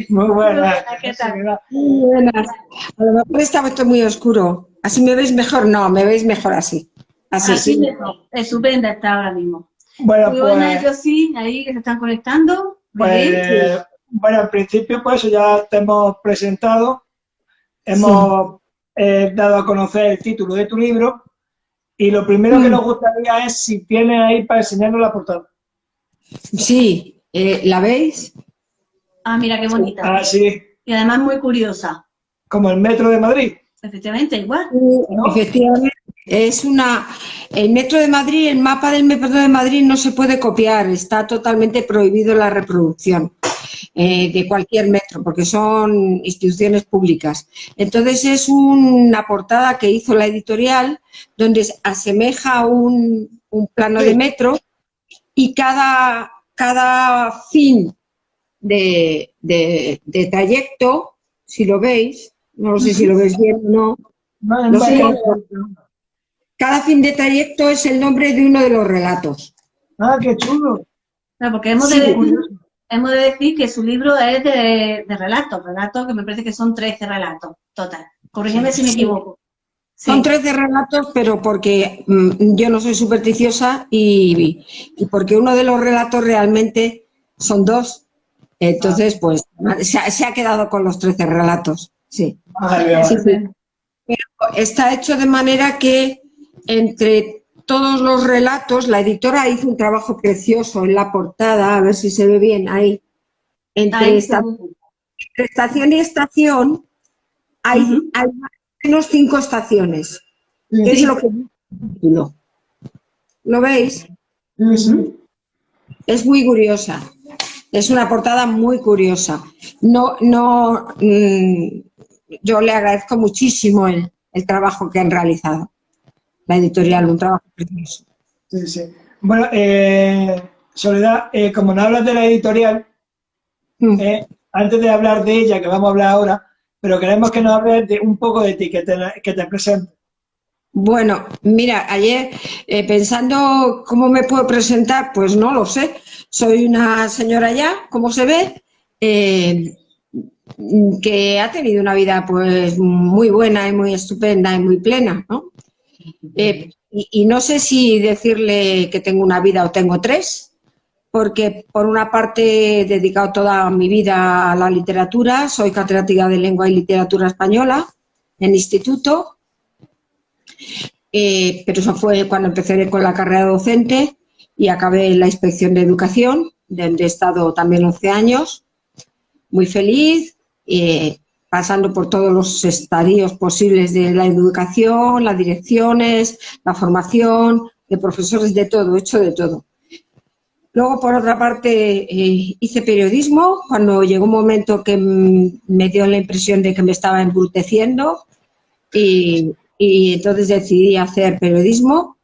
Muy buenas. ¿Qué tal? Muy buenas. A lo mejor estaba esto muy oscuro. ¿Así me veis mejor? No, me veis mejor así. Así. Así mejor. Estupenda está ahora mismo. Bueno, Muy buenas, yo sí, ahí que se están conectando. Muy bien. bueno, al principio pues ya te hemos presentado, Sí. hemos dado a conocer el título de tu libro y lo primero que nos gustaría es si tienes ahí para enseñarnos la portada. Sí, ¿la veis? Ah, mira qué bonita. Ah, sí, Y además muy curiosa. como el metro de Madrid. Efectivamente, igual. ¿No? Efectivamente, el Metro de Madrid, el mapa del Metro de Madrid no se puede copiar, está totalmente prohibido la reproducción de cualquier metro, porque son instituciones públicas. Entonces es una portada que hizo la editorial donde asemeja un plano de metro y cada fin de trayecto, si lo veis, no sé si lo veis bien o no, no sé, cada fin de trayecto es el nombre de uno de los relatos. Ah, qué chulo. No, porque hemos de decir que su libro es de relatos que me parece que son 13 relatos, total. Corrígeme si me equivoco. Sí. Son 13 relatos, pero porque yo no soy supersticiosa y porque uno de los relatos realmente son 2. Entonces, pues, se ha quedado con los 13 relatos. Sí. Vale. Sí. Pero está hecho de manera que entre todos los relatos, la editora hizo un trabajo precioso en la portada, a ver si se ve bien ahí. Entre estación y estación hay menos 5 estaciones. Que es lo que dice el título. ¿Lo veis? Es muy curiosa. Es una portada muy curiosa. Yo le agradezco muchísimo el trabajo que han realizado. La editorial, un trabajo precioso. Sí, sí. Bueno, Soledad, como no hablas de la editorial, antes de hablar de ella, que vamos a hablar ahora, pero queremos que nos hables de un poco de ti, que te presentes. Bueno, mira, ayer pensando cómo me puedo presentar, pues no lo sé. Soy una señora ya, como se ve, que ha tenido una vida pues muy buena y muy estupenda y muy plena, ¿no? Y no sé si decirle que tengo una vida o tengo 3, porque por una parte he dedicado toda mi vida a la literatura, soy catedrática de Lengua y Literatura Española en instituto. Pero eso fue cuando empecé con la carrera docente y acabé en la Inspección de Educación, donde he estado también 11 años, muy feliz, pasando por todos los estadios posibles de la educación, las direcciones, la formación, de profesores, de todo, he hecho de todo. Luego, por otra parte, hice periodismo, cuando llegó un momento que me dio la impresión de que me estaba embruteciendo y entonces decidí hacer periodismo,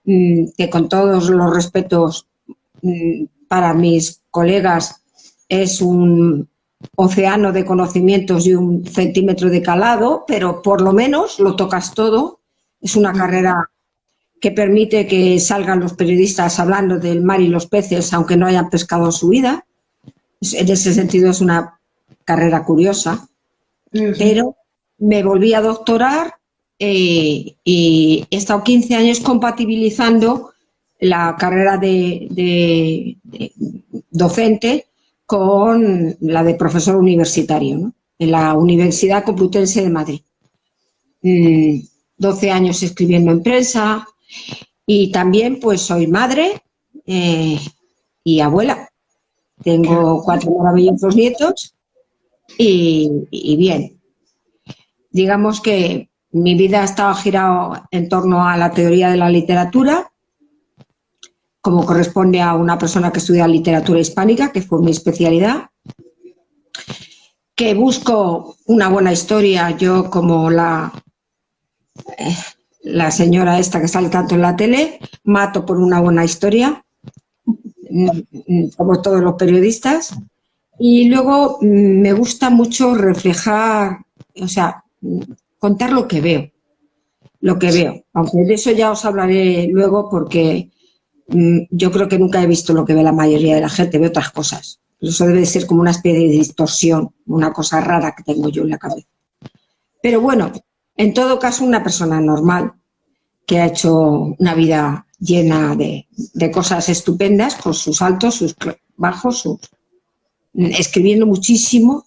que con todos los respetos para mis colegas es un océano de conocimientos y 1 centímetro de calado, pero por lo menos lo tocas todo. Es una carrera que permite que salgan los periodistas hablando del mar y los peces, aunque no hayan pescado en su vida. En ese sentido es una carrera curiosa. Pero me volví a doctorar y he estado 15 años compatibilizando la carrera de docente con la de profesor universitario, ¿no? En la Universidad Complutense de Madrid. 12 años escribiendo en prensa y también pues soy madre y abuela. Tengo 4 maravillosos nietos y bien. Digamos que mi vida ha estado girada en torno a la teoría de la literatura, como corresponde a una persona que estudia literatura hispánica, que fue mi especialidad, que busco una buena historia, yo como la señora esta que sale tanto en la tele, mato por una buena historia, como todos los periodistas, y luego me gusta mucho reflejar, o sea, contar lo que veo, aunque de eso ya os hablaré luego porque yo creo que nunca he visto lo que ve la mayoría de la gente, veo otras cosas, Eso debe ser como una especie de distorsión, una cosa rara que tengo yo en la cabeza. Pero bueno, en todo caso, una persona normal que ha hecho una vida llena de cosas estupendas, con sus altos, sus bajos, escribiendo muchísimo,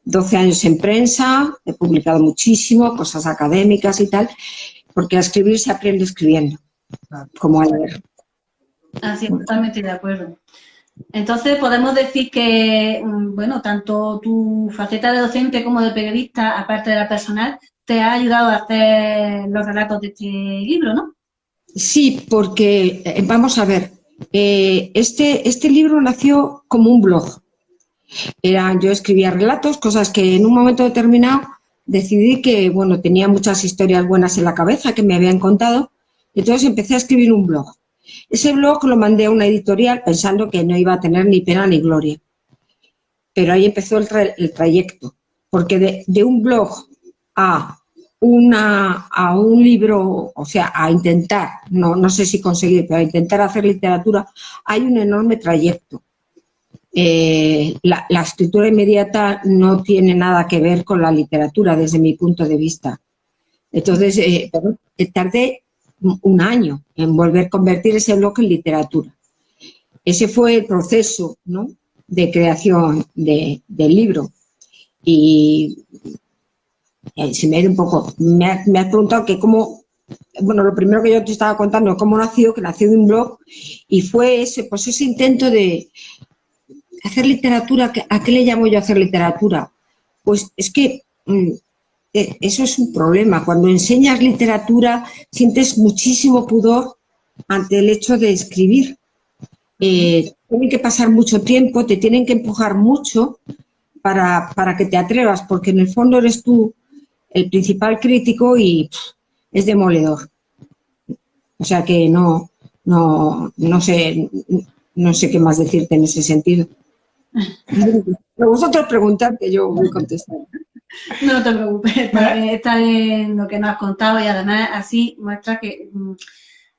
12 años en prensa, he publicado muchísimo, cosas académicas y tal, porque a escribir se aprende escribiendo, como a leer. Así, totalmente de acuerdo. Entonces, podemos decir que, bueno, tanto tu faceta de docente como de periodista, aparte de la personal, te ha ayudado a hacer los relatos de este libro, ¿no? Sí, porque, vamos a ver, este libro nació como un blog. Yo escribía relatos, cosas que en un momento determinado decidí que, bueno, tenía muchas historias buenas en la cabeza que me habían contado, y entonces empecé a escribir un blog. Ese blog lo mandé a una editorial pensando que no iba a tener ni pena ni gloria. Pero ahí empezó el trayecto, porque de un blog a un libro, o sea, a intentar, no sé si conseguir, pero a intentar hacer literatura, hay un enorme trayecto. La escritura inmediata no tiene nada que ver con la literatura desde mi punto de vista. Entonces, tardé un año en volver a convertir ese blog en literatura. Ese fue el proceso, ¿no?, de creación del libro. Y se me ha ido un poco, me has preguntado que cómo, bueno, lo primero que yo te estaba contando, cómo nació, que nació de un blog, y fue ese intento de hacer literatura. ¿A qué le llamo yo hacer literatura? Pues es que eso es un problema. Cuando enseñas literatura sientes muchísimo pudor ante el hecho de escribir. Tienen que pasar mucho tiempo, te tienen que empujar mucho para que te atrevas, porque en el fondo eres tú el principal crítico y es demoledor. O sea que no sé qué más decirte en ese sentido. Pero vosotros preguntad que yo voy a contestar. No te preocupes, está bien lo que nos has contado y además así muestra que,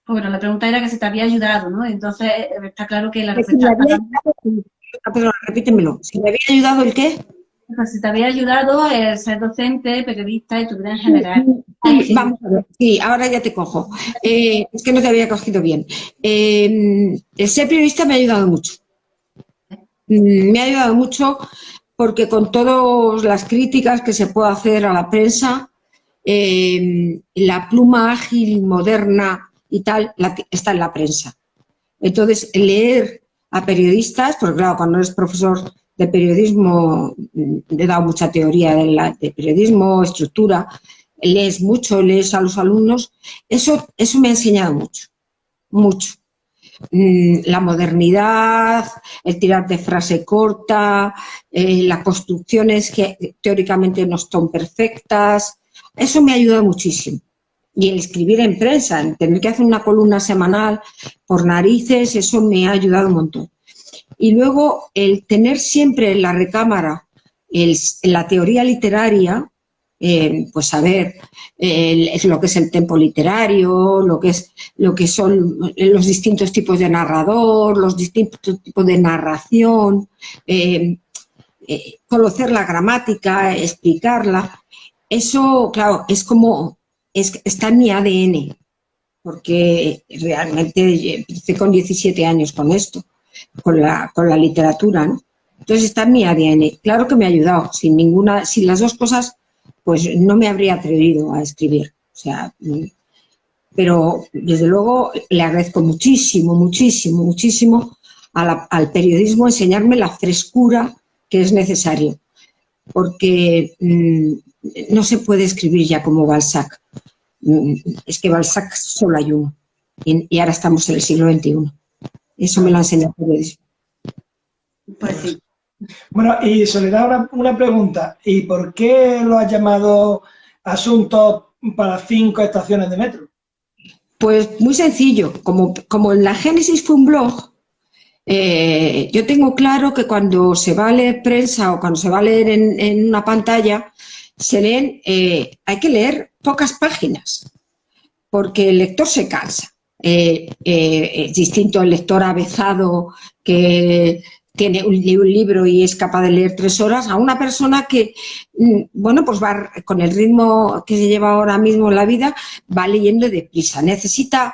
bueno, la pregunta era que se te había ayudado, ¿no? Entonces está claro que la respuesta... Perdón, repítemelo. ¿Si me había ayudado el qué? Pues si te había ayudado el ser docente, periodista y tu vida en general. Vamos a ver, sí, ahora ya te cojo. Es que no te había cogido bien. El ser periodista me ha ayudado mucho. Me ha ayudado mucho porque con todas las críticas que se puede hacer a la prensa, la pluma ágil, moderna y tal, está en la prensa. Entonces, leer a periodistas, porque claro, cuando eres profesor de periodismo, he dado mucha teoría de periodismo, estructura, lees mucho, lees a los alumnos, eso me ha enseñado mucho. La modernidad, el tirar de frase corta, las construcciones que teóricamente no son perfectas, eso me ha ayudado muchísimo. Y el escribir en prensa, el tener que hacer una columna semanal por narices, eso me ha ayudado un montón. Y luego el tener siempre en la recámara la teoría literaria, pues saber lo que es el tempo literario, lo que son los distintos tipos de narrador, los distintos tipos de narración, conocer la gramática, explicarla. Eso, claro, está en mi ADN, porque realmente empecé con 17 años con esto, con la literatura, ¿no? Entonces está en mi ADN. Claro que me ha ayudado. Sin las dos cosas, pues no me habría atrevido a escribir. O sea, pero desde luego le agradezco muchísimo al periodismo enseñarme la frescura que es necesario, porque no se puede escribir ya como Balzac. Es que Balzac solo hay uno y ahora estamos en el siglo XXI. Eso me lo ha enseñado el periodismo. Pues sí. Bueno, y Soledad, una pregunta. ¿Y por qué lo has llamado Asuntos para 5 estaciones de metro? Pues muy sencillo. Como en la génesis fue un blog, yo tengo claro que cuando se va a leer prensa o cuando se va a leer en una pantalla, hay que leer pocas páginas, porque el lector se cansa. Es distinto el lector avezado que tiene un libro y es capaz de leer 3 horas, a una persona que, bueno, pues va con el ritmo que se lleva ahora mismo en la vida, va leyendo deprisa. Necesita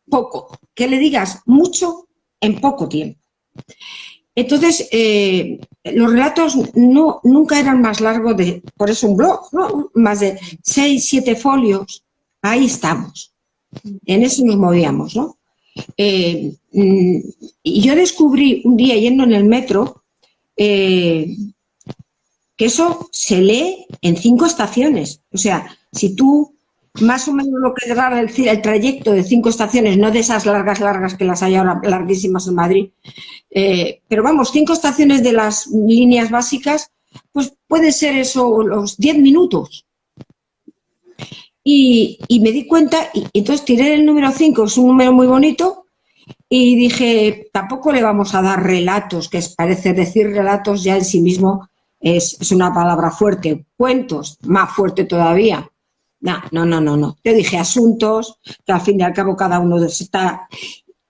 poco, que le digas mucho en poco tiempo. Entonces, los relatos nunca eran más largos por eso un blog, ¿no? Más de 6, 7 folios, ahí estamos. En eso nos movíamos, ¿no? Y yo descubrí un día yendo en el metro que eso se lee en 5 estaciones. O sea, si tú más o menos lo que es el trayecto de 5 estaciones, no de esas largas que las hay ahora larguísimas en Madrid, pero vamos, 5 estaciones de las líneas básicas, pues puede ser eso los 10 minutos. Y me di cuenta, y entonces tiré el número 5, es un número muy bonito, y dije, tampoco le vamos a dar relatos, que parece decir relatos ya en sí mismo es una palabra fuerte, cuentos, más fuerte todavía. No. Yo dije asuntos, que al fin y al cabo cada uno está,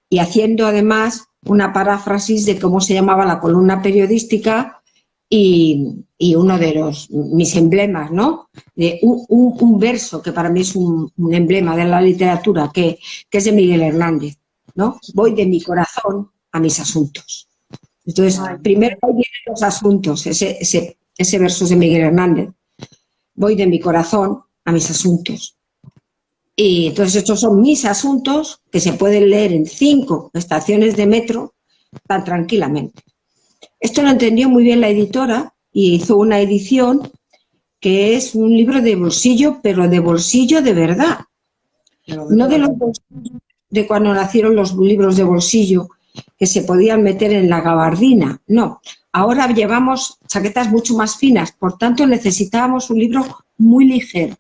y haciendo además una paráfrasis de cómo se llamaba la columna periodística y uno de mis emblemas, ¿no? De un verso que para mí es un emblema de la literatura, que es de Miguel Hernández, ¿no? Voy de mi corazón a mis asuntos. Entonces, primero vienen los asuntos, ese verso es de Miguel Hernández. Voy de mi corazón a mis asuntos. Y entonces estos son mis asuntos que se pueden leer en 5 estaciones de metro tan tranquilamente. Esto lo entendió muy bien la editora y hizo una edición que es un libro de bolsillo, pero de bolsillo de verdad. No de los bolsillos de cuando nacieron los libros de bolsillo que se podían meter en la gabardina. No, ahora llevamos chaquetas mucho más finas, por tanto necesitábamos un libro muy ligero.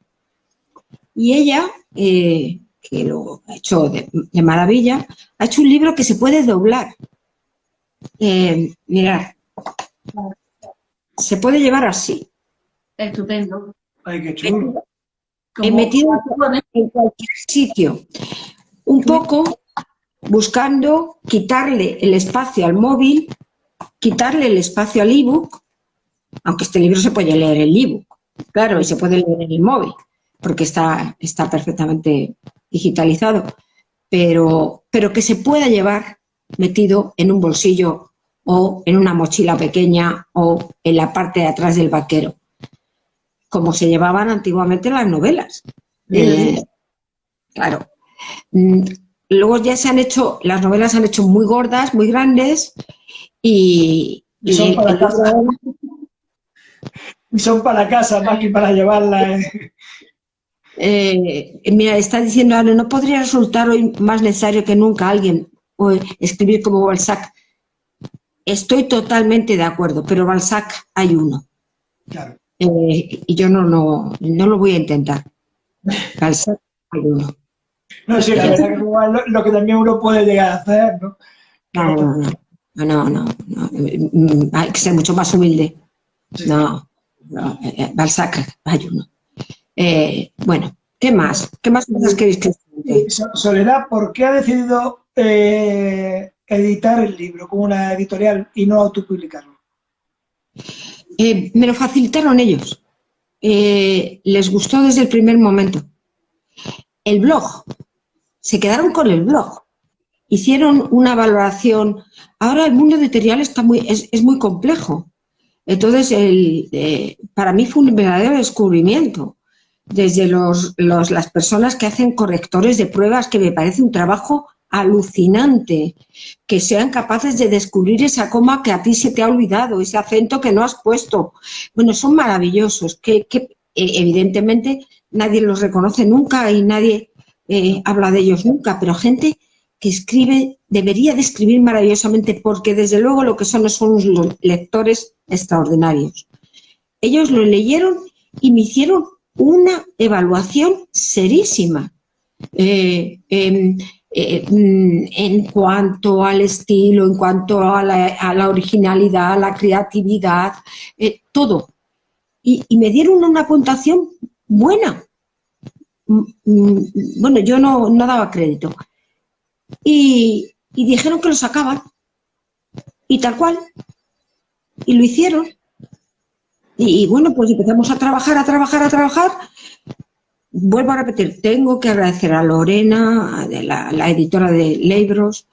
Y ella, que lo ha hecho de maravilla, ha hecho un libro que se puede doblar. Mirad, se puede llevar así. Estupendo. Ay, qué chulo. He metido en cualquier sitio. Un poco buscando quitarle el espacio al móvil, quitarle el espacio al ebook, aunque este libro se puede leer en el ebook, claro, y se puede leer en el móvil, porque está perfectamente digitalizado, pero que se pueda llevar metido en un bolsillo o en una mochila pequeña o en la parte de atrás del vaquero, como se llevaban antiguamente las novelas. Claro. Luego ya las novelas se han hecho muy gordas, muy grandes y son para casa. Y son para casa más que para llevarla. Mira, está diciendo Ana, ¿no podría resultar hoy más necesario que nunca alguien escribir como Balzac? Estoy totalmente de acuerdo, pero Balzac hay uno. Claro. Y yo no lo voy a intentar. Balzac hay uno. No, sí, la verdad que lo que también uno puede llegar a hacer, ¿no? No. Hay que ser mucho más humilde. Sí. No. Balzac hay uno. Bueno, ¿qué más? ¿Qué más cosas queréis que explique? Soledad, ¿por qué ha decidido editar el libro como una editorial y no autopublicarlo? Me lo facilitaron ellos. Les gustó desde el primer momento. El blog. Se quedaron con el blog. Hicieron una valoración. Ahora el mundo editorial es muy complejo. Entonces, para mí fue un verdadero descubrimiento. Desde las personas que hacen correctores de pruebas, que me parece un trabajo alucinante, que sean capaces de descubrir esa coma que a ti se te ha olvidado, ese acento que no has puesto. Bueno, son maravillosos, que evidentemente nadie los reconoce nunca y nadie habla de ellos nunca, pero gente que escribe, debería de escribir maravillosamente, porque desde luego lo que son los lectores extraordinarios. Ellos lo leyeron y me hicieron una evaluación serísima en cuanto al estilo, en cuanto a la originalidad, a la creatividad, todo. Y me dieron una puntuación buena. Bueno, yo no daba crédito. Y dijeron que lo sacaban. Y tal cual. Y lo hicieron. Y bueno, pues empezamos a trabajar. Vuelvo a repetir, tengo que agradecer a Lorena, la editora de Libros,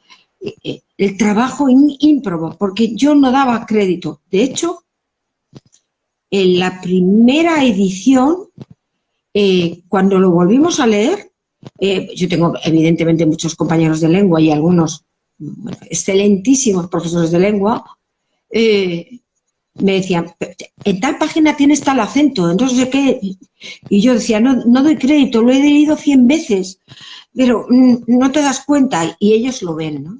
el trabajo ímprobo, porque yo no daba crédito. De hecho, en la primera edición, cuando lo volvimos a leer, yo tengo evidentemente muchos compañeros de lengua y algunos excelentísimos profesores de lengua, me decían, en tal página tienes tal acento, entonces ¿qué? Y yo decía, no doy crédito, lo he leído 100 veces, pero no te das cuenta, y ellos lo ven, ¿no?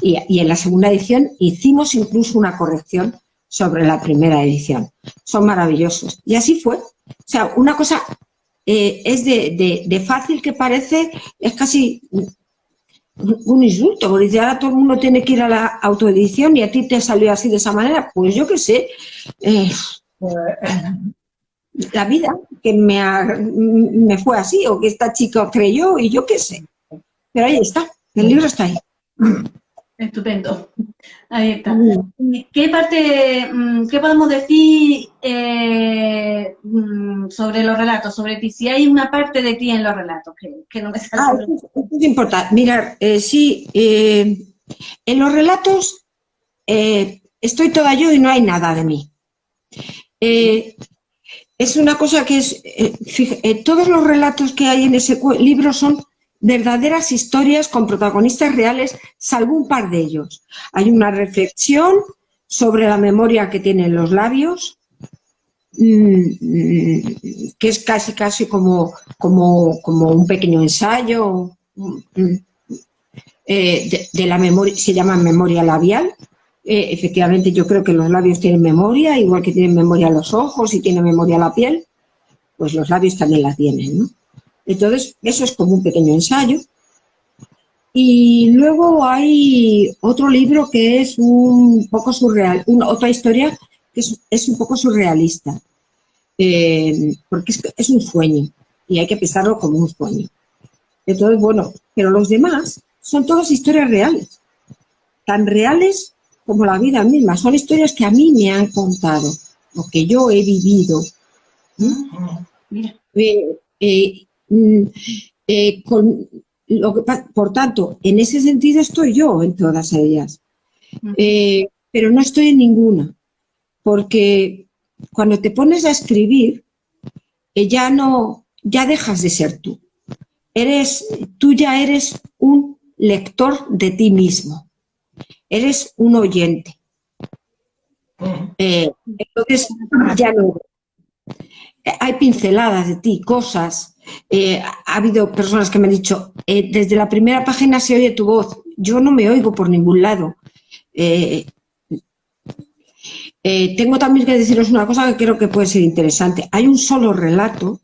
Y en la segunda edición hicimos incluso una corrección sobre la primera edición. Son maravillosos. Y así fue. O sea, una cosa es de fácil que parece, es casi un insulto, porque dice, ahora todo el mundo tiene que ir a la autoedición y a ti te salió así de esa manera. Pues yo qué sé, la vida que me fue así, o que esta chica creyó, y yo qué sé. Pero ahí está, el libro está ahí. Estupendo. Ahí está. ¿Qué parte, qué podemos decir sobre los relatos? Sobre ti, si hay una parte de ti en los relatos que no me sale. Esto es importante. Mirar, sí, en los relatos estoy toda yo y no hay nada de mí. Es una cosa que es, todos los relatos que hay en ese libro son verdaderas historias con protagonistas reales, salvo un par de ellos. Hay una reflexión sobre la memoria que tienen los labios, que es casi como un pequeño ensayo de la memoria, se llama memoria labial. Efectivamente, yo creo que los labios tienen memoria, igual que tienen memoria los ojos y tiene memoria la piel, pues los labios también la tienen, ¿no? Entonces, eso es como un pequeño ensayo. Y luego hay otro libro que es un poco surreal, otra historia que es un poco surrealista, porque es un sueño y hay que pensarlo como un sueño. Entonces, bueno, pero los demás son todas historias reales, tan reales como la vida misma. Son historias que a mí me han contado, o que yo he vivido. Por tanto, en ese sentido estoy yo en todas ellas, pero no estoy en ninguna, porque cuando te pones a escribir ya dejas de ser tú. Tú ya eres un lector de ti mismo, eres un oyente. Entonces ya no. Hay pinceladas de ti, cosas. Ha habido personas que me han dicho, desde la primera página se oye tu voz. Yo no me oigo por ningún lado. Tengo también que deciros una cosa que creo que puede ser interesante. Hay un solo relato,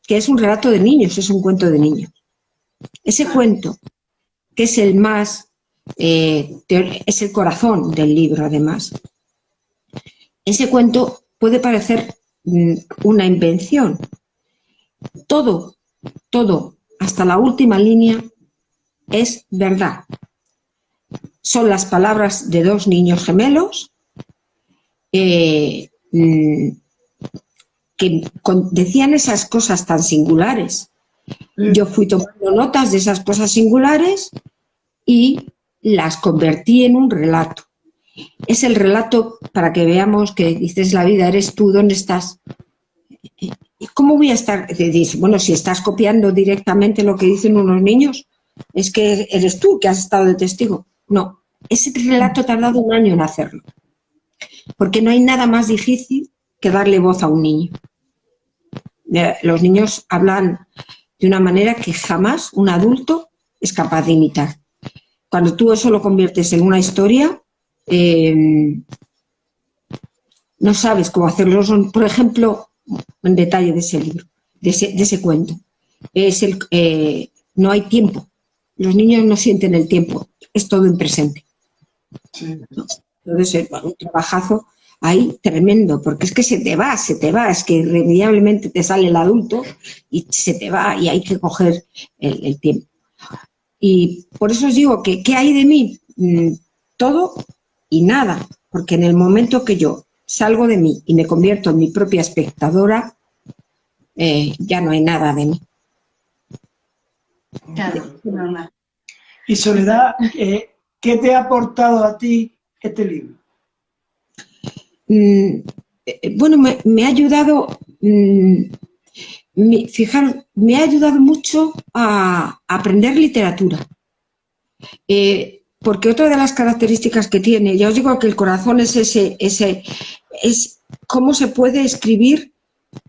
que es un relato de niños, es un cuento de niños. Ese cuento, que es el más, es el corazón del libro, además. Ese cuento puede parecer una invención. Todo, hasta la última línea, es verdad. Son las palabras de dos niños gemelos que decían esas cosas tan singulares. Yo fui tomando notas de esas cosas singulares y las convertí en un relato. Es el relato para que veamos que dices la vida, eres tú, ¿dónde estás? ¿Cómo voy a estar? Bueno, si estás copiando directamente lo que dicen unos niños, es que eres tú que has estado de testigo. No, ese relato ha tardado un año en hacerlo, porque no hay nada más difícil que darle voz a un niño. Los niños hablan de una manera que jamás un adulto es capaz de imitar. Cuando tú eso lo conviertes en una historia, no sabes cómo hacerlo. Por ejemplo, un detalle de ese libro, de ese cuento, es no hay tiempo. Los niños no sienten el tiempo, es todo en presente. Entonces, un trabajazo ahí tremendo, porque es que se te va, es que irremediablemente te sale el adulto y se te va y hay que coger el tiempo. Y por eso os digo que ¿qué hay de mí? Todo, y nada, porque en el momento que yo salgo de mí y me convierto en mi propia espectadora, ya no hay nada de mí. Claro, normal. Y Soledad, ¿qué te ha aportado a ti este libro? Bueno, me ha ayudado, fijaros, me ha ayudado mucho a aprender literatura. Porque otra de las características que tiene, ya os digo que el corazón es es cómo se puede escribir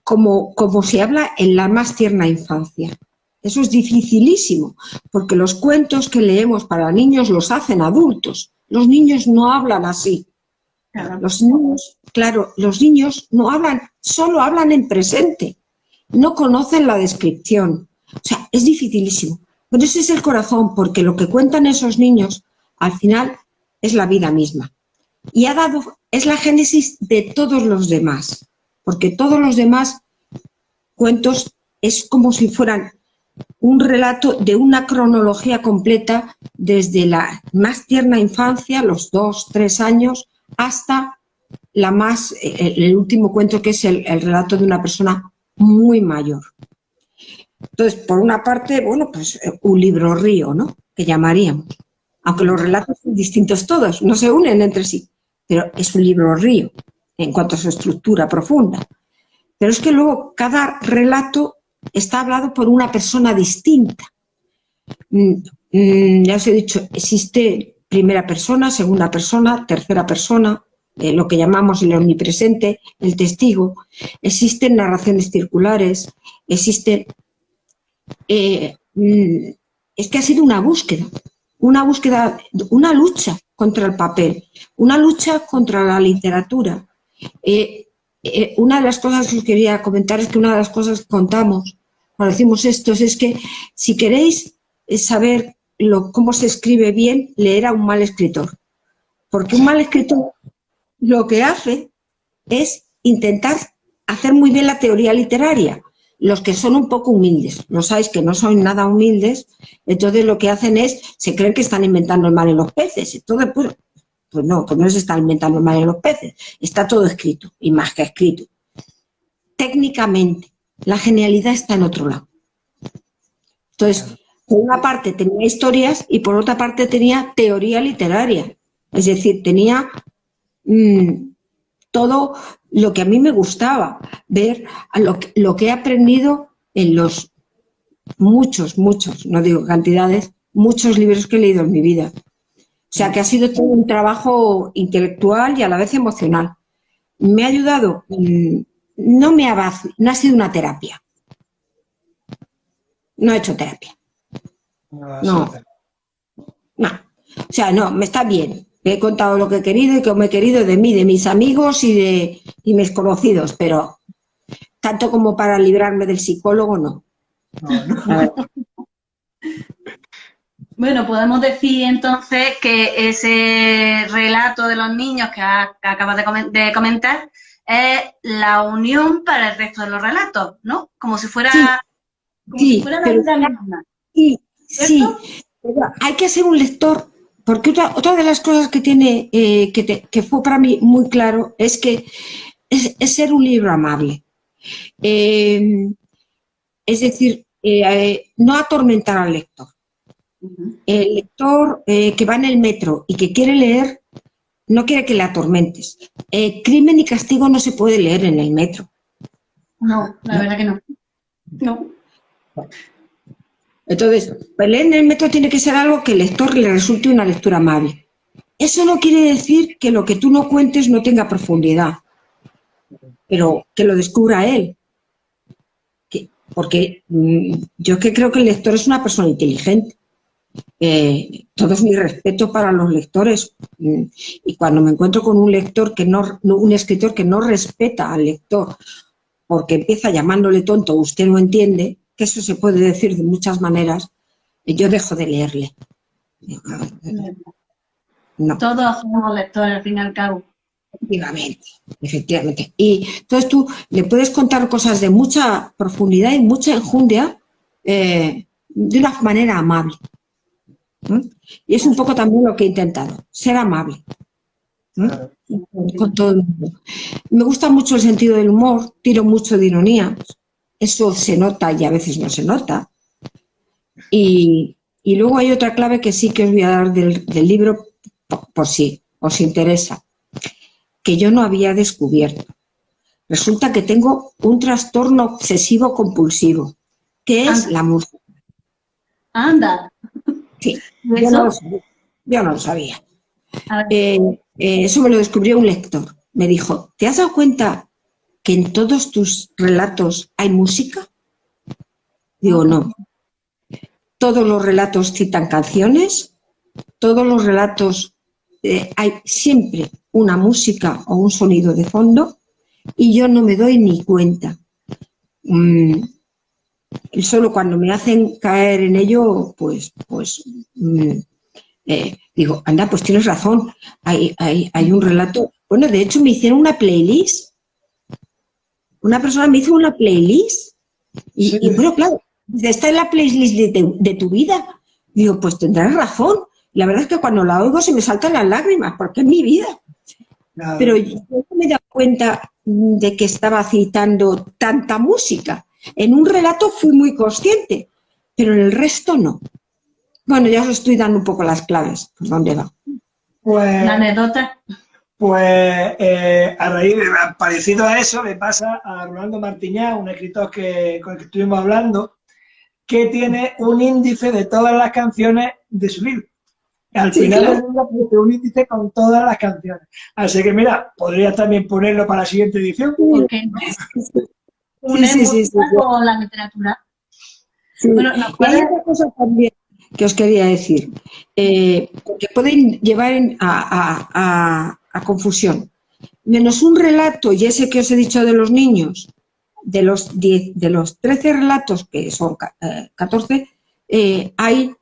como se habla en la más tierna infancia. Eso es dificilísimo, porque los cuentos que leemos para niños los hacen adultos. Los niños no hablan así. Los niños, claro, los niños no hablan, solo hablan en presente. No conocen la descripción. O sea, es dificilísimo. Pero ese es el corazón, porque lo que cuentan esos niños, al final, es la vida misma. Y es la génesis de todos los demás, porque todos los demás cuentos es como si fueran un relato de una cronología completa desde la más tierna infancia, los 2, 3 años, hasta el último cuento, que es el relato de una persona muy mayor. Entonces, por una parte, bueno, pues un libro río, ¿no?, que llamaríamos. Aunque los relatos son distintos todos, no se unen entre sí, pero es un libro río en cuanto a su estructura profunda. Pero es que luego cada relato está hablado por una persona distinta. Ya os he dicho, existe primera persona, segunda persona, tercera persona, lo que llamamos el omnipresente, el testigo. Existen narraciones circulares, existen... es que ha sido una búsqueda, una lucha contra el papel, una lucha contra la literatura. Una de las cosas que os quería comentar es que una de las cosas que contamos cuando decimos esto es que si queréis saber cómo se escribe bien, leer a un mal escritor. Porque un mal escritor lo que hace es intentar hacer muy bien la teoría literaria. Los que son un poco humildes, no sabéis que no son nada humildes, entonces lo que hacen se creen que están inventando el mal en los peces. Entonces, pues no se está inventando el mal en los peces, está todo escrito, y más que escrito. Técnicamente, la genialidad está en otro lado. Entonces, por una parte tenía historias y por otra parte tenía teoría literaria. Es decir, tenía todo lo que a mí me gustaba, ver lo que he aprendido en los muchos, no digo cantidades, muchos libros que he leído en mi vida. O sea, que ha sido todo un trabajo intelectual y a la vez emocional. Me ha ayudado, no ha sido una terapia. No he hecho terapia. No. O sea, no, me está bien. He contado lo que he querido y cómo he querido de mí, de mis amigos y mis conocidos, pero tanto como para librarme del psicólogo, no. Bueno, podemos decir entonces que ese relato de los niños que acabas de comentar es la unión para el resto de los relatos, ¿no? Como si fuera, sí, la vida misma. Sí, pero hay que ser un lector, porque otra de las cosas que tiene, que fue para mí muy claro, es que es ser un libro amable. Es decir, no atormentar al lector. El lector que va en el metro y que quiere leer, no quiere que le atormentes. Crimen y Castigo no se puede leer en el metro. No, la verdad que no. No. Entonces, leer en el metro tiene que ser algo que al lector le resulte una lectura amable. Eso no quiere decir que lo que tú no cuentes no tenga profundidad, pero que lo descubra él. Porque yo que creo que el lector es una persona inteligente. Todo es mi respeto para los lectores, y cuando me encuentro con un lector un escritor que no respeta al lector porque empieza llamándole tonto, usted no entiende, que eso se puede decir de muchas maneras, yo dejo de leerle. No. Todos somos lectores al fin y al cabo. Efectivamente. Y entonces tú le puedes contar cosas de mucha profundidad y mucha enjundia de una manera amable. Y es un poco también lo que he intentado, ser amable. Claro. Con todo el mundo. Me gusta mucho el sentido del humor, tiro mucho de ironía. Eso se nota y a veces no se nota. Y luego hay otra clave que sí que os voy a dar del libro, por si os interesa, que yo no había descubierto. Resulta que tengo un trastorno obsesivo compulsivo, que es la música. Anda. Sí, ¿Y yo eso? no lo sabía. A ver, Eso me lo descubrió un lector. Me dijo, ¿te has dado cuenta que en todos tus relatos hay música? Digo, no. Todos los relatos citan canciones, todos los relatos hay siempre una música o un sonido de fondo y yo no me doy ni cuenta. Solo cuando me hacen caer en ello, digo, anda, pues tienes razón, hay un relato. Bueno, de hecho me hicieron una playlist. Una persona me hizo una playlist y bueno, claro, esta es la playlist de tu vida. Digo, pues tendrás razón. La verdad es que cuando la oigo se me saltan las lágrimas, porque es mi vida. Claro. Pero yo no me he dado cuenta de que estaba citando tanta música. En un relato fui muy consciente, pero en el resto no. Bueno, ya os estoy dando un poco las claves. ¿Por dónde va? Pues, la anécdota. Pues a raíz de parecido a eso le pasa a Rolando Martiñá, un escritor con el que estuvimos hablando, que tiene un índice de todas las canciones de su libro. Al final del libro tiene un índice con todas las canciones. Así que mira, podrías también ponerlo para la siguiente edición. ¿Por qué no? Sí. Con la literatura. Sí. Bueno, y hay otra cosa también que os quería decir, porque pueden llevar a confusión. Menos un relato, y ese que os he dicho de los niños, de los 13 relatos, que son 14, hay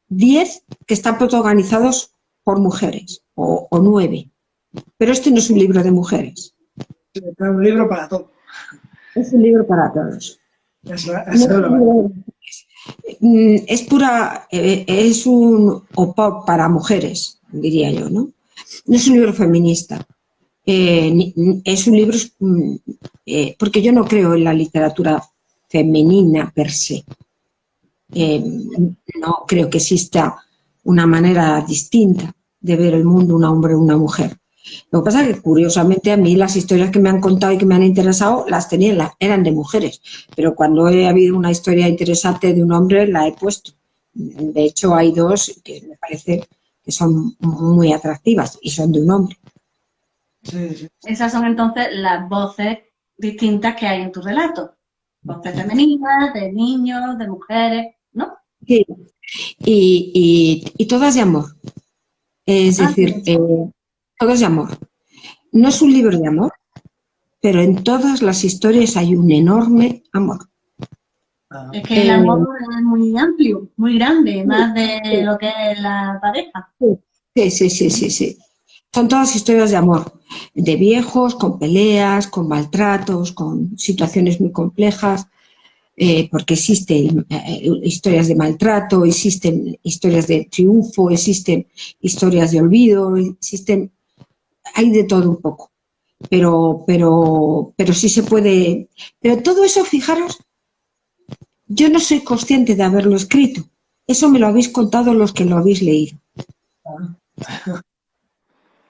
10 que están protagonizados por mujeres, o 9. Pero este no es un libro de mujeres. Es un libro para todos. Es un libro para todos. Es pura, es un opor para mujeres, diría yo, ¿no? No es un libro feminista. Es un libro, porque yo no creo en la literatura femenina per se. No creo que exista una manera distinta de ver el mundo, un hombre o una mujer. Lo que pasa es que, curiosamente, a mí las historias que me han contado y que me han interesado eran de mujeres, pero cuando he habido una historia interesante de un hombre, la he puesto. De hecho, hay 2 que me parece que son muy atractivas y son de un hombre. Sí. Esas son entonces las voces distintas que hay en tu relato. Voces femeninas, de niños, de mujeres, ¿no? Sí, y todas de amor. Es decir, todas de amor. No es un libro de amor, pero en todas las historias hay un enorme amor. Es que el amor es muy amplio, muy grande, más de lo que es la pareja. Sí. Son todas historias de amor, de viejos, con peleas, con maltratos, con situaciones muy complejas, porque existen historias de maltrato, existen historias de triunfo, existen historias de olvido, hay de todo un poco, pero sí se puede. Pero todo eso, fijaros, yo no soy consciente de haberlo escrito. Eso me lo habéis contado los que lo habéis leído.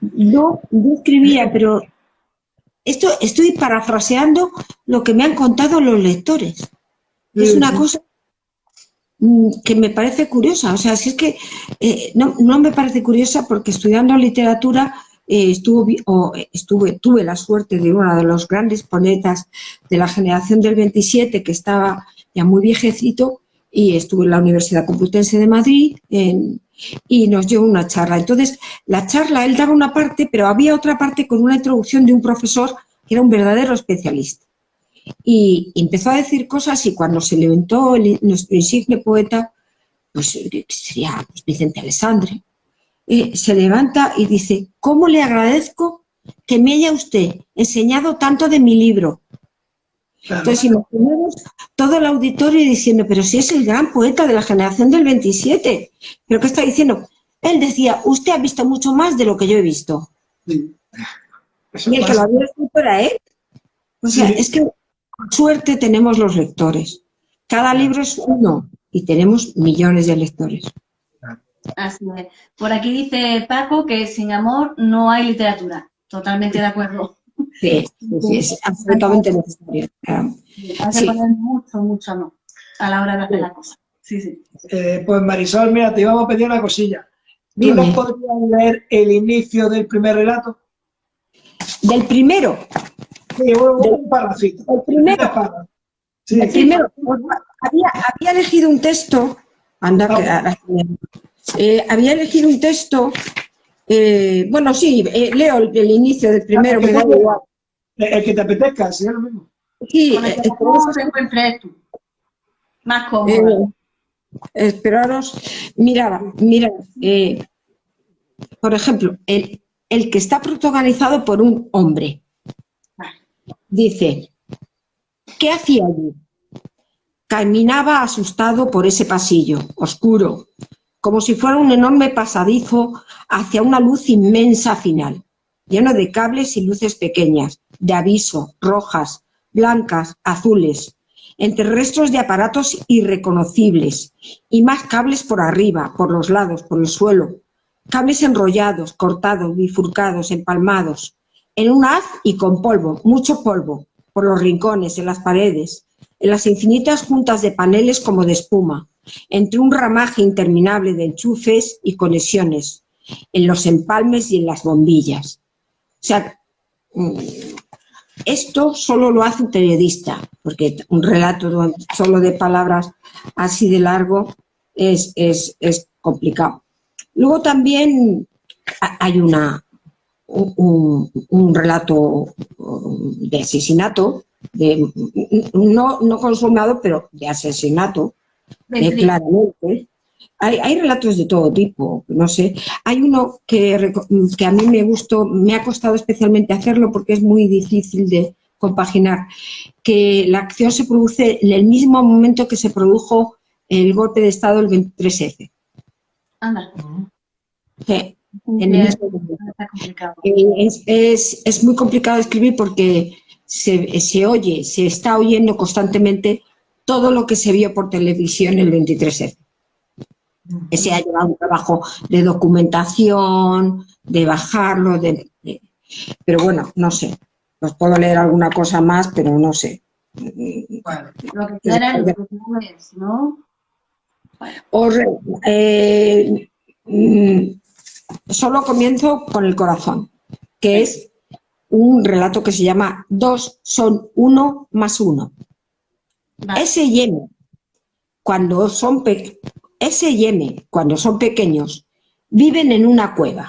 Yo escribía, pero esto estoy parafraseando lo que me han contado los lectores. Es una cosa que me parece curiosa. O sea, si es que no me parece curiosa porque estudiando literatura tuve la suerte de uno de los grandes poetas de la generación del 27, que estaba ya muy viejecito, y estuve en la Universidad Complutense de Madrid y nos dio una charla. Entonces, la charla, él daba una parte, pero había otra parte con una introducción de un profesor que era un verdadero especialista. Y empezó a decir cosas, y cuando se levantó nuestro insigne poeta, pues sería Vicente Alessandri, se levanta y dice: ¿cómo le agradezco que me haya usted enseñado tanto de mi libro? Entonces imaginemos todo el auditorio diciendo: pero si es el gran poeta de la generación del 27, ¿pero qué está diciendo? Él decía: usted ha visto mucho más de lo que yo he visto. Sí. Eso Y el que pasa. lo había escrito era él. O sea, Sí. es que por suerte tenemos los lectores. Cada libro es uno y tenemos millones de lectores. Así es. Por aquí dice Paco que sin amor no hay literatura. Totalmente de acuerdo. Sí, sí, es absolutamente necesario. Hay que Sí, poner mucho, mucho amor a la hora de hacer la cosa. Sí, sí. Pues Marisol, mira, te íbamos a pedir una cosilla. ¿Tú nos dime. podrías leer el inicio del primer relato? Del primero, Sí, un parrafito. del El primer primero, párrafo. del Sí. primero. Había elegido un texto, anda, que ahora había elegido un texto, bueno, sí, leo el inicio del primero, me da igual. El que te apetezca, sí, es lo mismo. Sí, Con el que mejor te encuentres tú. Más cómoda. esperaros, mira, por ejemplo, el que está protagonizado por un hombre, dice, ¿qué hacía allí? Caminaba asustado por ese pasillo, oscuro, como si fuera un enorme pasadizo hacia una luz inmensa final, lleno de cables y luces pequeñas, de aviso, rojas, blancas, azules, entre restos de aparatos irreconocibles y más cables por arriba, por los lados, por el suelo, cables enrollados, cortados, bifurcados, empalmados, en un haz y con polvo, mucho polvo, por los rincones, en las paredes, en las infinitas juntas de paneles como de espuma, entre un ramaje interminable de enchufes y conexiones, en los empalmes y en las bombillas. O sea, esto solo lo hace un periodista, porque un relato solo de palabras así de largo es complicado. Luego también hay un relato de asesinato, no consumado, pero de asesinato, claramente. Hay relatos de todo tipo, no sé. Hay uno que a mí me gustó, me ha costado especialmente hacerlo porque es muy difícil de compaginar, que la acción se produce en el mismo momento que se produjo el golpe de Estado el 23F. Anda. Sí, en el mismo momento. Está complicado. Es muy complicado de escribir porque se oye, se está oyendo constantemente todo lo que se vio por televisión el 23F. Se ha llevado un trabajo de documentación, de bajarlo, pero bueno, no sé. Os puedo leer alguna cosa más, pero no sé. Bueno, lo que quieras, ¿no? Bueno. Solo comienzo con el corazón, que es un relato que se llama 2 son 1 más 1. Vale. Ese yeme, cuando son pequeños, viven en una cueva.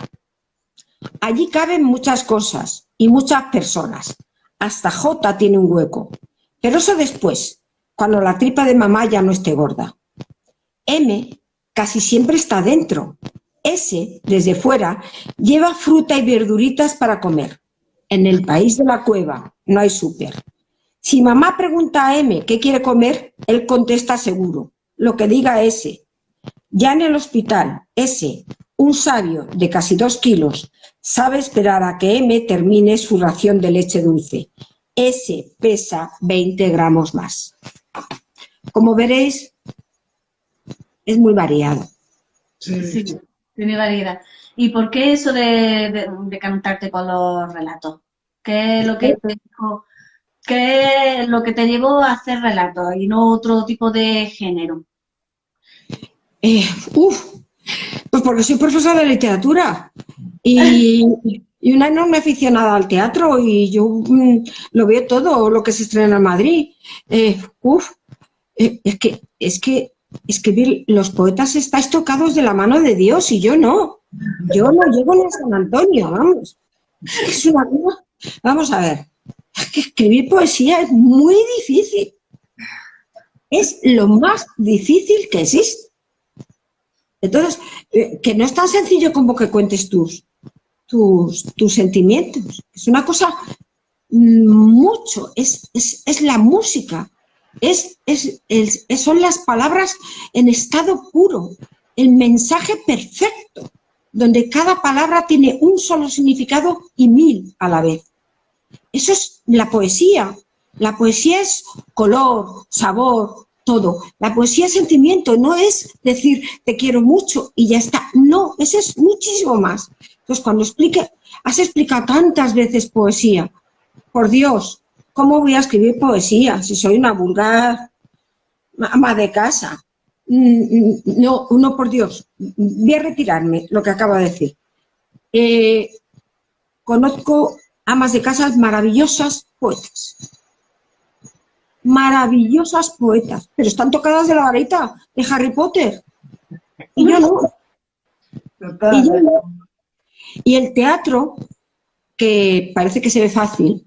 Allí caben muchas cosas y muchas personas. Hasta J tiene un hueco. Pero eso después, cuando la tripa de mamá ya no esté gorda. M casi siempre está dentro. S, desde fuera, lleva fruta y verduritas para comer. En el país de la cueva no hay súper. Si mamá pregunta a M qué quiere comer, él contesta seguro, lo que diga S. Ya en el hospital, S, un sabio de casi 2 kilos, sabe esperar a que M termine su ración de leche dulce. S pesa 20 gramos más. Como veréis, es muy variado. Sí, tiene variedad. ¿Y por qué eso de cantarte con los relatos? ¿Qué es lo que te dijo? ¿Qué es lo que te llevó a hacer relatos y no otro tipo de género? Pues porque soy profesora de literatura y una enorme aficionada al teatro y yo lo veo todo lo que se estrena en Madrid. Es que escribir, los poetas estáis tocados de la mano de Dios y yo no. Yo no llego ni a San Antonio, vamos. Es una cosa. Vamos a ver. Es que escribir poesía es muy difícil. Es lo más difícil que existe. Entonces, que no es tan sencillo como que cuentes tus sentimientos. Es una cosa mucho, es la música, son las palabras en estado puro, el mensaje perfecto. donde cada palabra tiene un solo significado y 1000 a la vez. Eso es la poesía. La poesía es color, sabor, todo. La poesía es sentimiento, no es decir te quiero mucho y ya está. No, eso es muchísimo más. Entonces, cuando has explicado tantas veces poesía, por Dios, ¿cómo voy a escribir poesía si soy una vulgar ama de casa? No, no, por Dios. Voy a retirarme lo que acabo de decir. Conozco amas de casa maravillosas poetas. Maravillosas poetas, pero están tocadas de la varita de Harry Potter. Y yo no. Y yo no. Y el teatro, que parece que se ve fácil,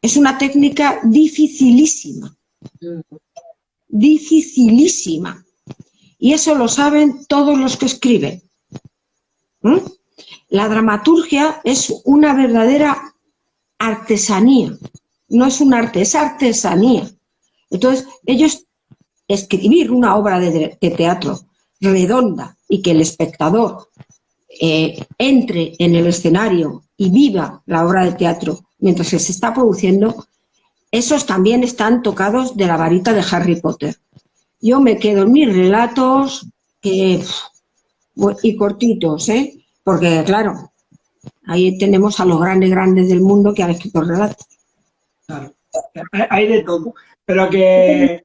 es una técnica dificilísima. Dificilísima. Y eso lo saben todos los que escriben. La dramaturgia es una verdadera artesanía. No es un arte, es artesanía. Entonces, escribir una obra de teatro redonda y que el espectador entre en el escenario y viva la obra de teatro mientras se está produciendo, esos también están tocados de la varita de Harry Potter. Yo me quedo en mis relatos y cortitos, porque claro, ahí tenemos a los grandes del mundo que han escrito relatos. Claro, hay de todo, pero que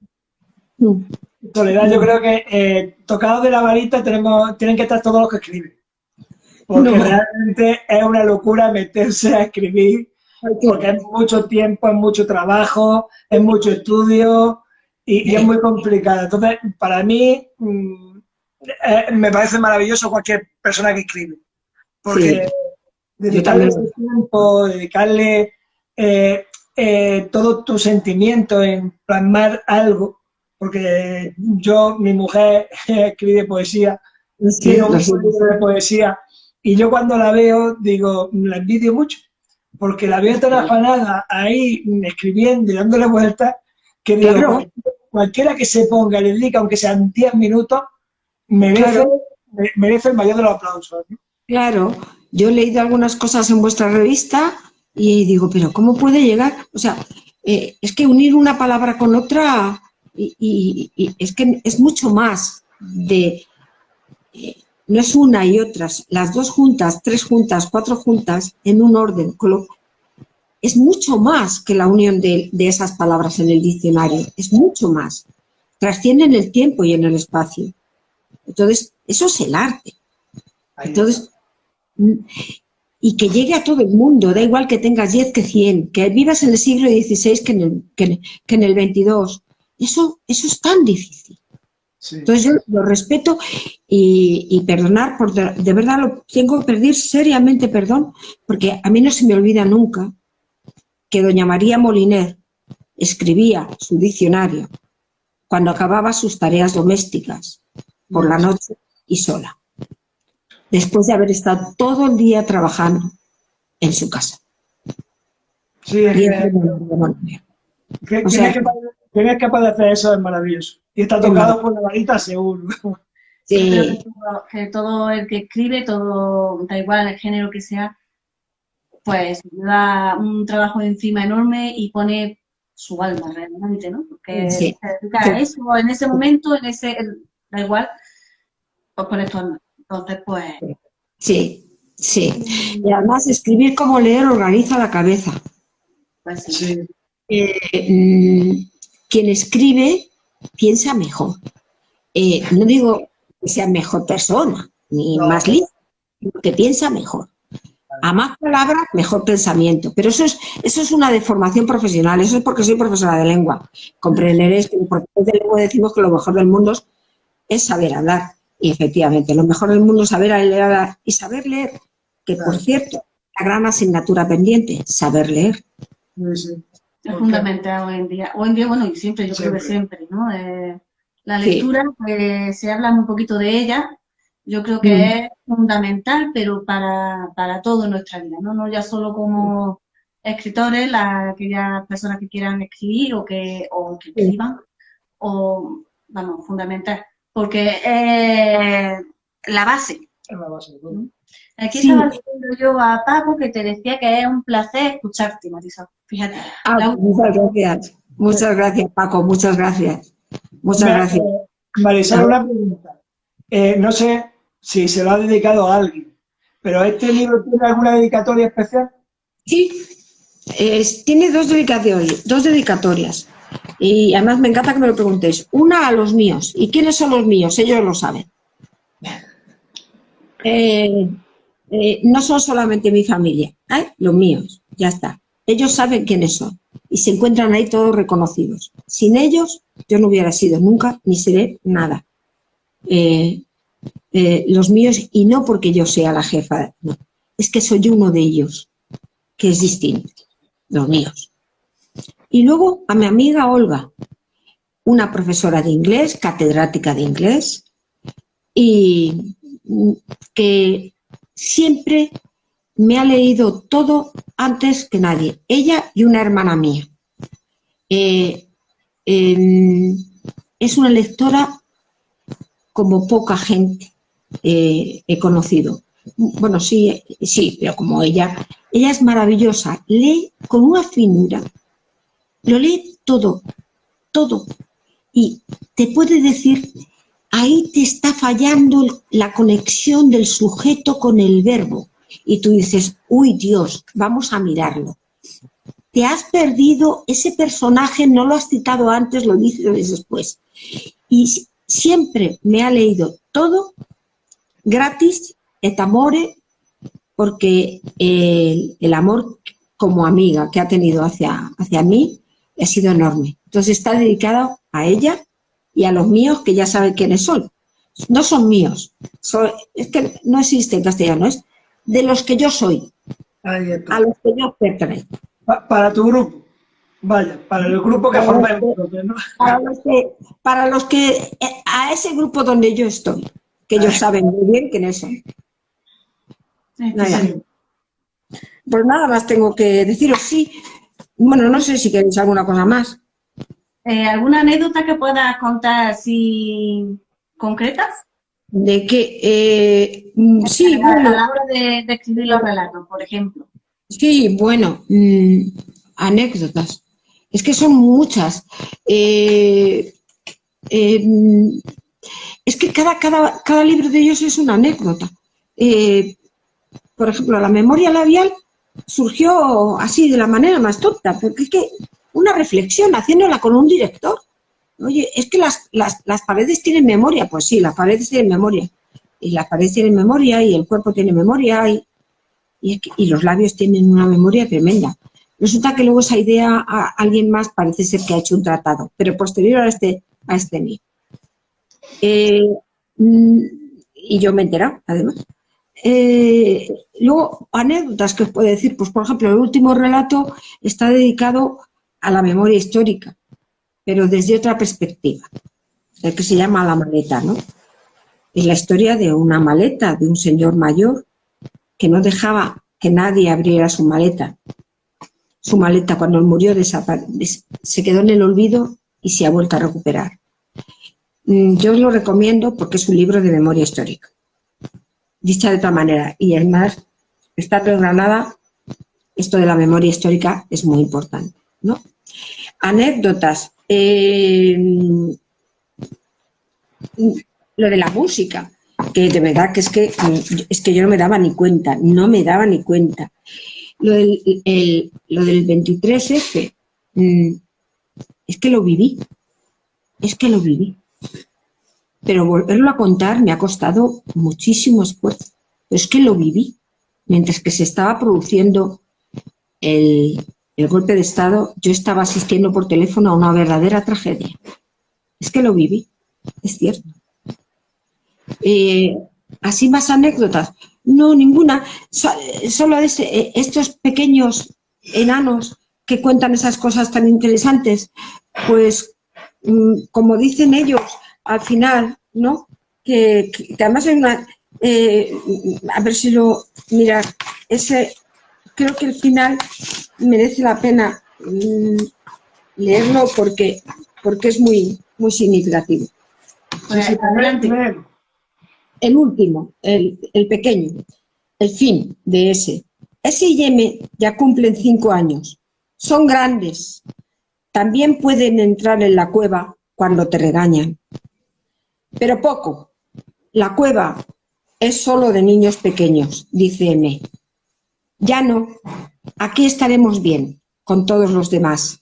Soledad, yo creo que tocados de la varita tienen que estar todos los que escriben, porque realmente es una locura meterse a escribir, porque es mucho tiempo, es mucho trabajo, es mucho estudio y es muy complicado. Entonces, para mí me parece maravilloso cualquier persona que escribe, porque dedicarle ese tiempo, dedicarle todo tu sentimiento en plasmar algo, porque mi mujer escribe poesía, tiene un libro de poesía, y yo cuando la veo, digo, la envidio mucho, porque la veo tan afanada ahí escribiendo y dándole vueltas, que digo, cualquiera que se ponga y le dedique, aunque sean 10 minutos, merece el mayor de los aplausos, ¿no? Claro, yo he leído algunas cosas en vuestra revista y digo, pero ¿cómo puede llegar? O sea, es que unir una palabra con otra y es que es mucho más de... no es una y otras, las 2 juntas, 3 juntas, 4 juntas, en un orden. Es mucho más que la unión de esas palabras en el diccionario, es mucho más. Trascienden el tiempo y en el espacio. Entonces, eso es el arte. Entonces, y que llegue a todo el mundo, da igual que tengas 10 que 100, que vivas en el siglo XVI que en el XXII. Eso es tan difícil. Sí. Entonces yo lo respeto y perdonar, de verdad lo tengo que pedir seriamente perdón, porque a mí no se me olvida nunca que doña María Moliner escribía su diccionario cuando acababa sus tareas domésticas, por la noche y sola, después de haber estado todo el día trabajando en su casa. Sí, quien es capaz de hacer eso es maravilloso. Y está tocado por la varita seguro. Sí. Que todo el que escribe, todo, da igual el género que sea, pues da un trabajo encima enorme y pone su alma realmente, ¿no? Porque se dedica a eso en ese momento, da igual, pues pones tu alma. Entonces, pues... Sí. Y además escribir como leer organiza la cabeza. Pues sí. Quien escribe piensa mejor. No digo que sea mejor persona, ni más lista, sino que piensa mejor. A más palabras, mejor pensamiento. Pero eso es una deformación profesional. Eso es porque soy profesora de lengua. Comprenderéis que por de lengua decimos que lo mejor del mundo es saber hablar. Y efectivamente, lo mejor del mundo es saber leer y saber leer. Que, por cierto, la gran asignatura pendiente, saber leer. Sí. Es fundamental hoy en día. Hoy en día, bueno, y siempre, yo creo que siempre, ¿no? La lectura, se habla un poquito de ella, yo creo que es fundamental, pero para todo en nuestra vida, ¿no? No ya solo como escritores, aquellas personas que quieran escribir o que escriban, vamos, fundamental, porque la base es la base de todo. Aquí estaba diciendo yo a Paco que te decía que es un placer escucharte, Marisol. Fíjate. Muchas gracias. Muchas gracias, Paco. Muchas gracias. Muchas gracias. Marisol, una pregunta. No sé si se lo ha dedicado a alguien, pero ¿este libro tiene alguna dedicatoria especial? Sí, tiene dos dedicatorias. Y además me encanta que me lo preguntéis. Una a los míos. ¿Y quiénes son los míos? Ellos lo saben. No son solamente mi familia, los míos, ya está. Ellos saben quiénes son y se encuentran ahí todos reconocidos. Sin ellos, yo no hubiera sido nunca ni seré nada. Los míos, y no porque yo sea la jefa, no, es que soy uno de ellos, que es distinto, los míos. Y luego a mi amiga Olga, una profesora de inglés, catedrática de inglés, y que siempre me ha leído todo antes que nadie, ella y una hermana mía. Es una lectora como poca gente he conocido. Bueno, sí, pero como ella es maravillosa, lee con una finura, lo lee todo, y te puede decir, ahí te está fallando la conexión del sujeto con el verbo, y tú dices, uy Dios, vamos a mirarlo. Te has perdido, ese personaje no lo has citado antes, lo dices después. Y siempre me ha leído todo gratis, et amore, porque el amor como amiga que ha tenido hacia mí ha sido enorme. Entonces está dedicado a ella y a los míos, que ya saben quiénes son. No son míos, es que no existe en castellano, es de los que yo soy, a los que yo pertenezco. Para tu grupo, vaya, para el grupo que forma el grupo, ¿no? Para los que, a ese grupo donde yo estoy, que ellos saben muy bien quiénes son. Sí. Pues nada más tengo que deciros, sí. Bueno, no sé si queréis alguna cosa más. ¿Alguna anécdota que puedas contar así concretas? De que, sí, a la hora de escribir los relatos, por ejemplo. Sí, bueno, anécdotas. Es que son muchas. Es que cada libro de ellos es una anécdota. Por ejemplo, la memoria labial surgió así, de la manera más tonta, porque es que una reflexión haciéndola con un director. Oye, es que las paredes tienen memoria. Pues sí, las paredes tienen memoria. Y las paredes tienen memoria y el cuerpo tiene memoria y los labios tienen una memoria tremenda. Resulta que luego esa idea a alguien más parece ser que ha hecho un tratado, pero posterior a este mío. Y yo me he enterado, además. Luego, anécdotas que os puedo decir, pues por ejemplo, el último relato está dedicado a la memoria histórica, pero desde otra perspectiva, el que se llama La maleta, ¿no? Es la historia de una maleta, de un señor mayor que no dejaba que nadie abriera su maleta. Su maleta, cuando él murió, se quedó en el olvido y se ha vuelto a recuperar. Yo os lo recomiendo porque es un libro de memoria histórica, dicha de otra manera. Y además, estando en Granada, esto de la memoria histórica es muy importante, ¿no? Anécdotas. Lo de la música, que de verdad que es que yo no me daba ni cuenta. Lo del 23F, es que lo viví. Pero volverlo a contar me ha costado muchísimo esfuerzo. Pero es que lo viví. Mientras que se estaba produciendo el golpe de Estado, yo estaba asistiendo por teléfono a una verdadera tragedia. Es que lo viví, es cierto. Así más anécdotas. No, ninguna. Solo estos pequeños enanos que cuentan esas cosas tan interesantes, pues como dicen ellos al final, ¿no? Que además hay una... a ver si lo... Mirad, creo que el final merece la pena leerlo porque es muy, muy significativo. Pues, adelante. el último, el pequeño, el fin de ese. S y M ya cumplen 5 años. Son grandes. También pueden entrar en la cueva cuando te regañan. Pero poco. La cueva es solo de niños pequeños, dice M. Ya no. Aquí estaremos bien, con todos los demás.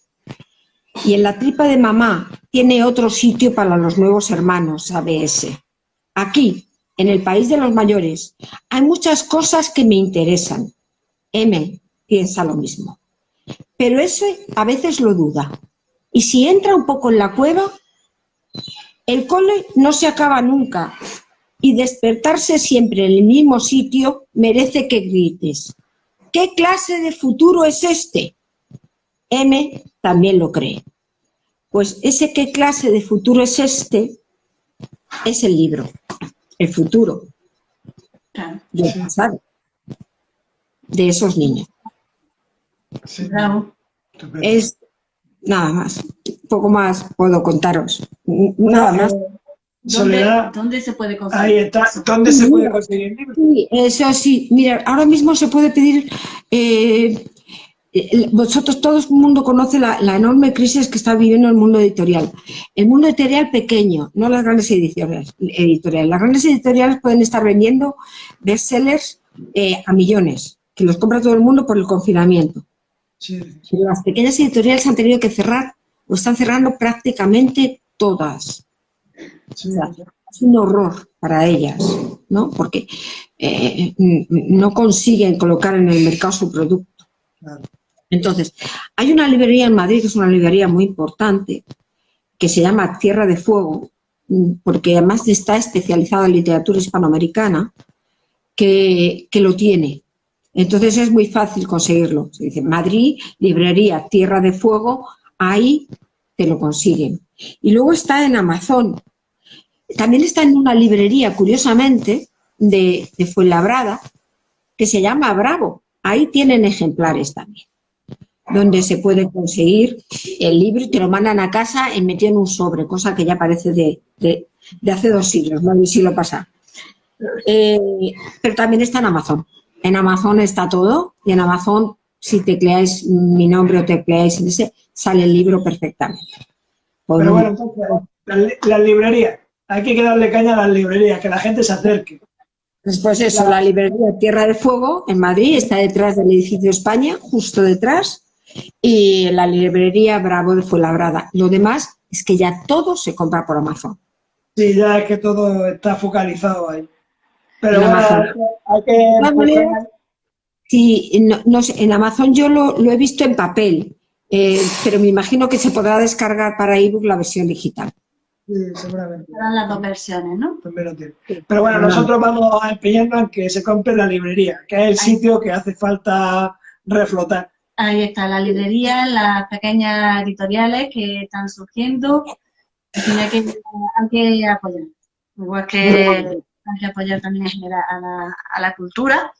Y en la tripa de mamá tiene otro sitio para los nuevos hermanos, sabe S. Aquí, en el país de los mayores, hay muchas cosas que me interesan. M piensa lo mismo. Pero ese a veces lo duda. Y si entra un poco en la cueva, el cole no se acaba nunca. Y despertarse siempre en el mismo sitio merece que grites. ¿Qué clase de futuro es este? M también lo cree. Pues ese qué clase de futuro es este es el libro. El futuro. Y el pasado. De esos niños. Sí. Bravo. Es nada más. Poco más puedo contaros. Nada más. Soledad, ¿Dónde se puede conseguir? ahí está. ¿Dónde se puede conseguir el libro? Sí, eso sí. Mira, ahora mismo se puede pedir. Vosotros, todo el mundo conoce la enorme crisis que está viviendo el mundo editorial. El mundo editorial pequeño, no las grandes editoriales. Las grandes editoriales pueden estar vendiendo bestsellers a millones, que los compra todo el mundo por el confinamiento. Sí. Pero las pequeñas editoriales han tenido que cerrar o están cerrando prácticamente todas. Sí. O sea, es un horror para ellas, ¿no? Porque no consiguen colocar en el mercado su producto. Claro. Entonces, hay una librería en Madrid que es una librería muy importante, que se llama Tierra de Fuego, porque además está especializada en literatura hispanoamericana, que lo tiene. Entonces es muy fácil conseguirlo. Se dice Madrid, librería Tierra de Fuego, ahí te lo consiguen. Y luego está en Amazon. También está en una librería, curiosamente, de Fuenlabrada, que se llama Bravo. Ahí tienen ejemplares también, donde se puede conseguir el libro y te lo mandan a casa metido en un sobre, cosa que ya parece de hace 2 siglos, no de un siglo pasado. Pero también está en Amazon. En Amazon está todo y en Amazon, si tecleáis mi nombre o tecleáis en ese, sale el libro perfectamente. Pero bueno, entonces, las librerías. Hay que darle caña a las librerías, que la gente se acerque. Después eso, la librería Tierra de Fuego en Madrid está detrás del edificio España, justo detrás, y la librería Bravo de Fuenlabrada. Lo demás es que ya todo se compra por Amazon. Sí, ya es que todo está focalizado ahí. Pero En bueno, Amazon. hay que... Sí, no sé, en Amazon yo lo he visto en papel, pero me imagino que se podrá descargar para ebook la versión digital. Sí, seguramente. Serán las 2 versiones, ¿no? También lo tiene. Pero bueno, nosotros vamos a empeñarnos en que se compre la librería, que es el sitio que hace falta reflotar. Ahí está, la librería, las pequeñas editoriales que están surgiendo. En fin, hay que apoyar. Igual que hay que apoyar también en general a la cultura,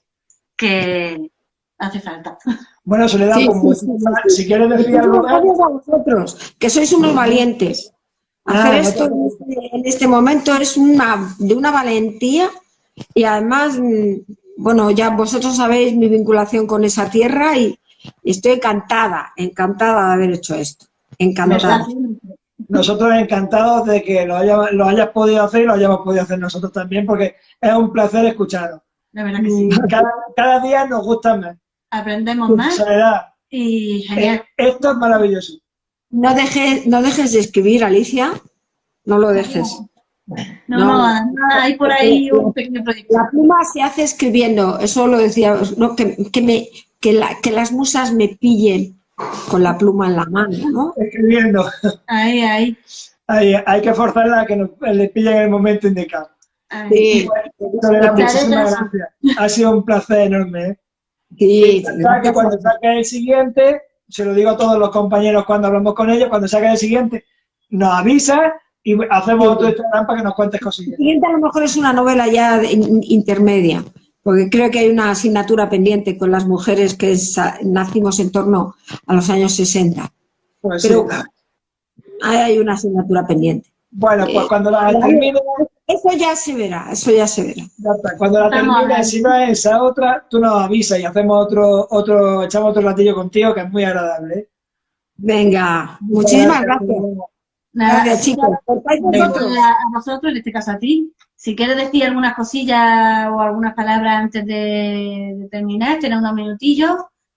que hace falta. Bueno, Soledad, Sí, pues, sí. si quieres decir algo más... Gracias a vosotros, que sois unos valientes. Hacer esto en este momento es de una valentía y además, bueno, ya vosotros sabéis mi vinculación con esa tierra y estoy encantada de haber hecho esto. Encantada. Nosotros encantados de que lo hayas podido hacer y lo hayamos podido hacer nosotros también, porque es un placer escucharos. La verdad que sí. Cada día nos gusta más. Aprendemos más Soledad, y genial. esto es maravilloso. No dejes de escribir, Alicia, no lo dejes. No, además hay por ahí un pequeño proyecto. La pluma se hace escribiendo, eso lo decía, ¿no? que las musas me pillen con la pluma en la mano, ¿no? Escribiendo. Ahí. Hay que forzarla a que le pille en el momento indicado. Sí. Soledad, muchísimas gracias. Ha sido un placer enorme. Sí, Que cuando saque el siguiente, se lo digo a todos los compañeros cuando hablamos con ellos, cuando saque el siguiente, nos avisa y hacemos otro Instagram para que nos cuentes cosillas. El siguiente a lo mejor es una novela ya intermedia, porque creo que hay una asignatura pendiente con las mujeres que nacimos en torno a los años 60. Pues pero sí. hay una asignatura pendiente. Bueno, pues cuando la termine, Eso ya se verá, eso ya se verá. Ya está. Cuando la Estamos termines, hablando. si no es esa otra, tú nos avisas y hacemos echamos otro ratillo contigo, que es muy agradable. ¿Eh? Venga, muchísimas gracias. Nada, Gracias, chicos. ¿Cortáis vosotros? a vosotros, en este caso a ti. Si quieres decir algunas cosillas o algunas palabras antes de terminar, tener unos minutillos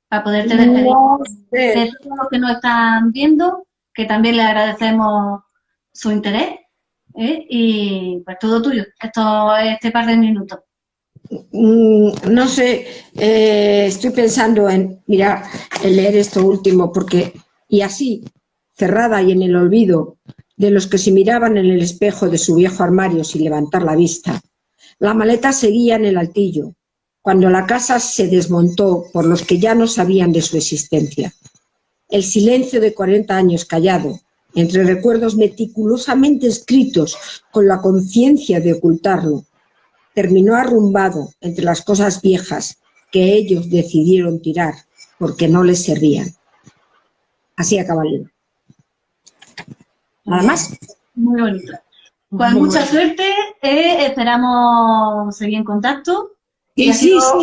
para poderte despedir No de sé. todos los que nos están viendo, que también les agradecemos su interés. Y pues todo tuyo, este par de minutos. No sé, estoy pensando en leer esto último, porque, y así, cerrada y en el olvido de los que se miraban en el espejo de su viejo armario sin levantar la vista, la maleta seguía en el altillo, cuando la casa se desmontó por los que ya no sabían de su existencia. El silencio de 40 años callado, entre recuerdos meticulosamente escritos con la conciencia de ocultarlo, terminó arrumbado entre las cosas viejas que ellos decidieron tirar porque no les servían. Así acaba el libro. Nada más. Muy bonito. Pues Muy mucha bueno. suerte, esperamos seguir en contacto. Y Sí, ha sido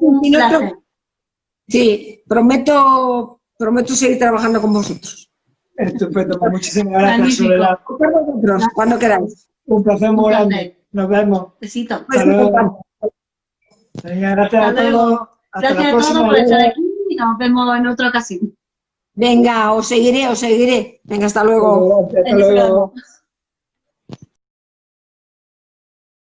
un sí, no, placer. sí, prometo seguir trabajando con vosotros. Estupendo, pues muchísimas gracias, Magnífico. Soledad. Con vosotros, cuando queráis. Un placer muy Un placer. grande. Nos vemos. Besito. Hasta luego. Venga, gracias Hasta a luego. todos. Hasta Gracias la a todos próxima. por estar aquí y nos vemos en otra ocasión. Venga, os seguiré. Venga, hasta luego. Hasta luego.